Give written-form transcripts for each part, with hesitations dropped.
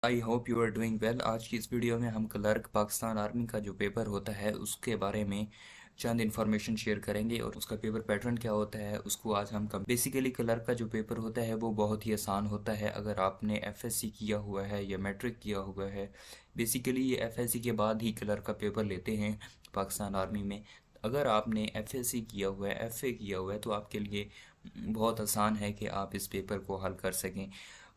I hope you are doing well. आज की इस वीडियो में हम क्लर्क पाकिस्तान आर्मी का जो पेपर होता है उसके बारे में चंद इन्फॉर्मेशन शेयर करेंगे और उसका पेपर पैटर्न क्या होता है उसको आज हम कम। बेसिकली क्लर्क का जो पेपर होता है वो बहुत ही आसान होता है अगर आपने एफएससी किया हुआ है या मैट्रिक किया हुआ है। बेसिकली ये एफएससी के बाद ही क्लर्क का पेपर लेते हैं पाकिस्तान आर्मी में। अगर आपने एफएससी किया हुआ है, एफए किया हुआ है, तो आपके लिए बहुत आसान है कि आप इस पेपर को हल कर सकें।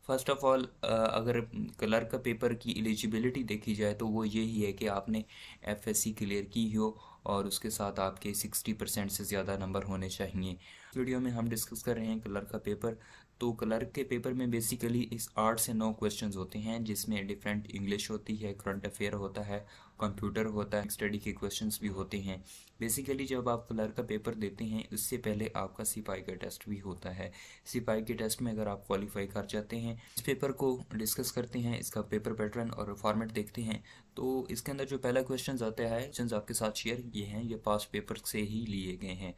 फर्स्ट ऑफ ऑल अगर क्लर्क का पेपर की एलिजिबिलिटी देखी जाए तो वो यही है कि आपने एफएससी क्लियर की हो और उसके साथ आपके 60% से ज़्यादा नंबर होने चाहिए। इस वीडियो में हम डिस्कस कर रहे हैं क्लर्क का पेपर। तो क्लर्क के पेपर में बेसिकली इस 8 से 9 क्वेश्चंस होते हैं जिसमें डिफरेंट इंग्लिश होती है, करंट अफेयर होता है, कंप्यूटर होता है, स्टडी के क्वेश्चंस भी होते हैं। बेसिकली जब आप क्लर्क का पेपर देते हैं उससे पहले आपका सिपाही का टेस्ट भी होता है। सिपाही के टेस्ट में अगर आप क्वालिफाई कर जाते हैं, इस पेपर को डिस्कस करते हैं, इसका पेपर पैटर्न और फॉर्मेट देखते हैं। तो इसके अंदर जो पहला क्वेश्चन आता है, क्वेश्चन आपके साथ शेयर किए हैं, ये पास्ट पेपर से ही लिए गए हैं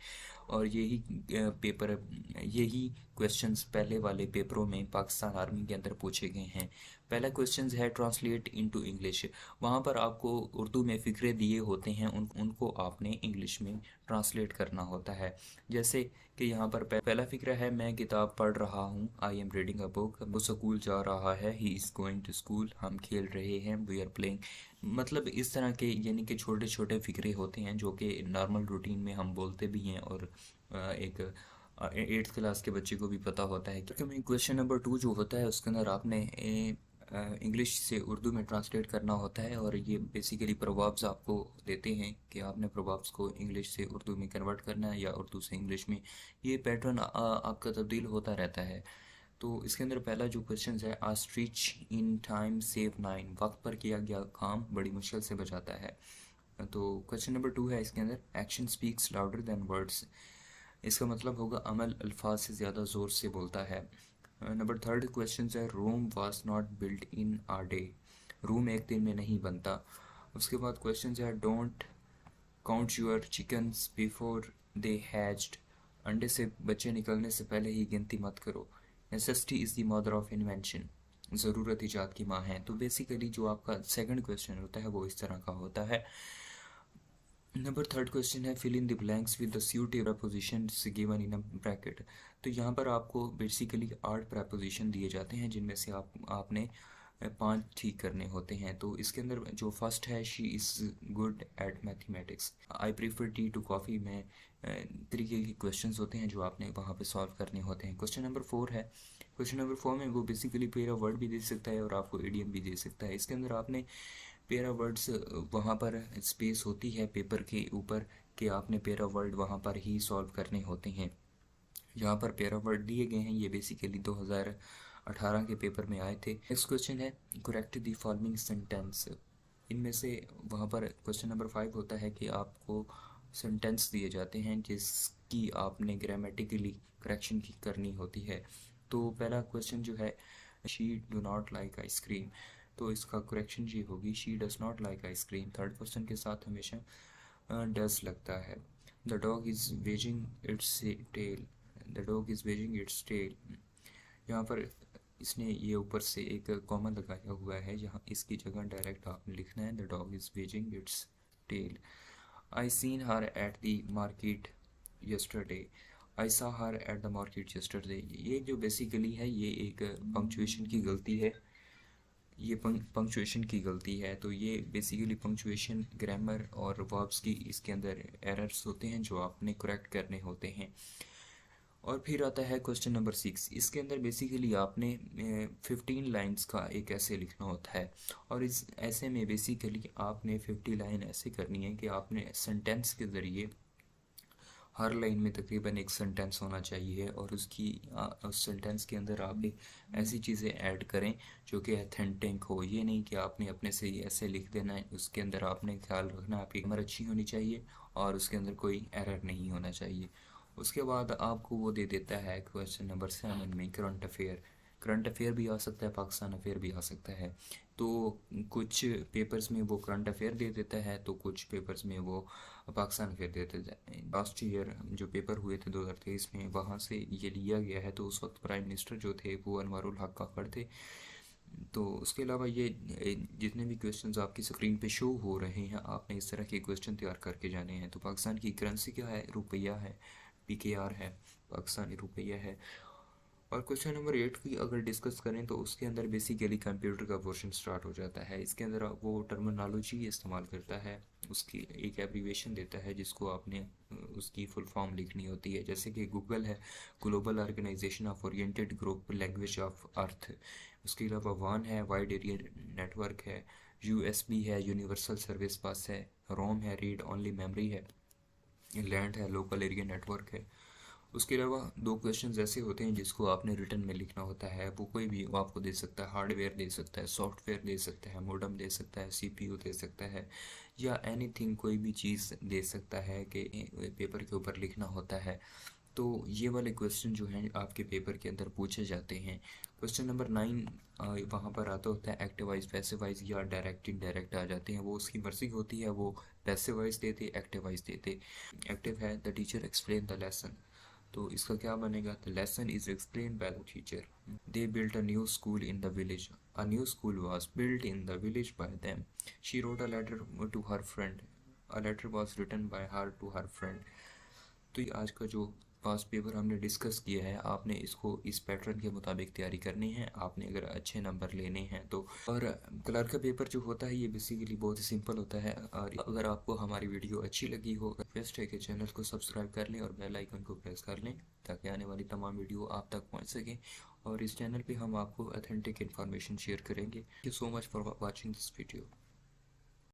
और यही क्वेश्चंस पहले वाले पेपरों में पाकिस्तान आर्मी के अंदर पूछे गए हैं। पहला क्वेश्चन है ट्रांसलेट इनटू इंग्लिश। वहाँ पर आपको उर्दू में फ़िक्रे दिए होते हैं, उनको आपने इंग्लिश में ट्रांसलेट करना होता है। जैसे कि यहाँ पर पहला फ़िक्रा है, मैं किताब पढ़ रहा हूँ, I am reading a book. वो स्कूल जा रहा है, he is going to school. हम खेल रहे हैं, वी आर प्लेइंग। मतलब इस तरह के यानी कि छोटे छोटे फ़िक्रे होते हैं जो कि नॉर्मल रूटीन में हम बोलते भी हैं और एक 8th क्लास के बच्चे को भी पता होता है। क्योंकि क्वेश्चन नंबर 2 जो होता है उसके अंदर आपने इंग्लिश से उर्दू में ट्रांसलेट करना होता है और ये बेसिकली प्रोवर्ब्स आपको देते हैं कि आपने प्रोवर्ब्स को इंग्लिश से उर्दू में कन्वर्ट करना है या उर्दू से इंग्लिश में। ये पैटर्न आपका तब्दील होता रहता है। तो इसके अंदर पहला जो क्वेश्चन है, आस्ट्रिच इन टाइम सेव 9, वक्त पर किया गया काम बड़ी मुश्किल से बचाता है। तो क्वेश्चन नंबर 2 है, इसके अंदर action speaks louder than words. इसका मतलब होगा अमल अल्फाज से ज़्यादा ज़ोर से बोलता है। नंबर थर्ड क्वेश्चन है, Rome was not built in a day. Rome एक दिन में नहीं बनता। उसके बाद क्वेश्चन है, don't count your chickens before they hatched. अंडे से बच्चे निकलने से पहले ही गिनती मत करो। Necessity is the mother of invention. ज़रूरत ईजाद की माँ है। तो बेसिकली जो आपका सेकंड क्वेश्चन होता है वो इस तरह का होता है। नंबर थर्ड क्वेश्चन है, fill in the blanks with the suitable prepositions given in a bracket. तो यहाँ पर आपको बेसिकली 8 preposition दिए जाते हैं जिनमें से आपने 5 ठीक करने होते हैं। तो इसके अंदर जो फर्स्ट है, she is good at mathematics, I prefer tea to coffee में तरीके के क्वेश्चंस होते हैं जो आपने वहाँ पे सॉल्व करने होते हैं। क्वेश्चन नंबर 4 है, क्वेश्चन नंबर 4 में वो बेसिकली पेयर ऑफ वर्ड भी दे सकता है और आपको इडियम भी दे सकता है। इसके अंदर आपने पेरा वर्ड्स, वहाँ पर स्पेस होती है पेपर के ऊपर कि आपने पेरा वर्ड वहाँ पर ही सॉल्व करने होते हैं। यहाँ पर पेरा वर्ड दिए गए हैं, ये बेसिकली 2018 के पेपर में आए थे। नेक्स्ट क्वेश्चन है, करेक्ट द फॉलोइंग सेंटेंस। इनमें से वहाँ पर क्वेश्चन नंबर 5 होता है कि आपको सेंटेंस दिए जाते हैं जिसकी आपने ग्रामेटिकली करेक्शन की करनी होती है। तो पहला क्वेश्चन जो है, she do not like ice cream, तो इसका करेक्शन ये होगी, she does not like ice cream. Third person के साथ हमेशा डज लगता है। The dog is wagging its tail, the dog is wagging its tail. यहाँ पर इसने ये ऊपर से एक कॉमा लगाया हुआ है, यहाँ इसकी जगह डायरेक्ट आपने लिखना है, the dog is wagging its tail. I seen her at the market yesterday, I saw her at the market yesterday. ये जो बेसिकली है ये एक पंक्चुएशन की गलती है, ये पंक्चुएशन की गलती है। तो ये बेसिकली पंक्चुएशन, ग्रामर और वर्ब्स की इसके अंदर एरर्स होते हैं जो आपने करेक्ट करने होते हैं। और फिर आता है क्वेश्चन नंबर 6। इसके अंदर बेसिकली आपने 15 लाइंस का एक ऐसे लिखना होता है और इस ऐसे में बेसिकली आपने 50 लाइन ऐसे करनी है कि आपने सेंटेंस के ज़रिए हर लाइन में तकरीबन एक सेंटेंस होना चाहिए और उस सेंटेंस के अंदर आप एक ऐसी चीज़ें ऐड करें जो कि अथेंटिक हो। ये नहीं कि आपने अपने से ही ऐसे लिख देना है, उसके अंदर आपने ख्याल रखना आपकी ग्रामर अच्छी होनी चाहिए और उसके अंदर कोई एरर नहीं होना चाहिए। उसके बाद आपको वो दे देता है क्वेश्चन नंबर 7 में करंट अफेयर। करंट अफेयर भी आ सकता है, पाकिस्तान अफेयर भी आ सकता है। तो कुछ पेपर्स में वो करंट अफेयर दे देता है तो कुछ पेपर्स में वो पाकिस्तान अफेयर दे देता है। लास्ट ईयर जो पेपर हुए थे 2023 में, वहाँ से ये लिया गया है। तो उस वक्त प्राइम मिनिस्टर जो थे वो अनवारुल हक काकड़ थे। तो उसके अलावा ये जितने भी क्वेश्चंस आपकी स्क्रीन पे शो हो रहे हैं, आपने इस तरह के क्वेश्चन तैयार करके जाने हैं। तो पाकिस्तान की करेंसी क्या है? रुपया है, PKR है, पाकिस्तानी रुपया है। और क्वेश्चन नंबर 8 की अगर डिस्कस करें तो उसके अंदर बेसिकली कंप्यूटर का पोर्शन स्टार्ट हो जाता है। इसके अंदर वो टर्मिनोलॉजी इस्तेमाल करता है, उसकी एक एब्रीवेशन देता है जिसको आपने उसकी फुल फॉर्म लिखनी होती है। जैसे कि गूगल है, global organisation of oriented group language of earth. उसके अलावा वान है, वाइड एरिया नेटवर्क है। USB है, यूनिवर्सल सर्विस बस है। रोम है, रीड ओनली मेमोरी है। लैंड है, लोकल एरिया नेटवर्क है। उसके अलावा दो क्वेश्चंस ऐसे होते हैं जिसको आपने रिटर्न में लिखना होता है। वो कोई भी वो आपको दे सकता है, हार्डवेयर दे सकता है, सॉफ्टवेयर दे सकता है, मॉडेम दे सकता है, CPU दे सकता है, या एनीथिंग कोई भी चीज़ दे सकता है कि पेपर के ऊपर लिखना होता है। तो ये वाले क्वेश्चन जो हैं आपके पेपर के अंदर पूछे जाते हैं। क्वेश्चन नंबर 9 वहाँ पर आता होता है एक्टिवाइज, पैसिवाइज या डायरेक्ट इनडायरेक्ट आ जाते हैं। वो उसकी मर्जी होती है, वो पैसिवाइज देते, एक्टिवाइज देते। एक्टिव है, the teacher explain the lesson. तो इसका क्या बनेगा? The lesson is explain by the teacher. They built a new school in the village. A new school was built in the village by them. She wrote a letter to her friend. A letter was written by her to her friend. तो ये आज का जो पास paper हमने discuss किया है, आपने इसको इस पैटर्न के मुताबिक तैयारी करनी है। आपने अगर अच्छे नंबर लेने हैं तो। और क्लर्क का पेपर जो होता है ये बेसिकली बहुत ही सिंपल होता है। और अगर आपको हमारी वीडियो अच्छी लगी हो, रिक्वेस्ट है कि चैनल को सब्सक्राइब कर लें और बेल आइकन को प्रेस कर लें ताकि आने वाली तमाम वीडियो आप तक पहुँच सकें। और इस चैनल पर हम आपको ऑथेंटिक इन्फॉर्मेशन शेयर करेंगे। Thank you so much for watching this video.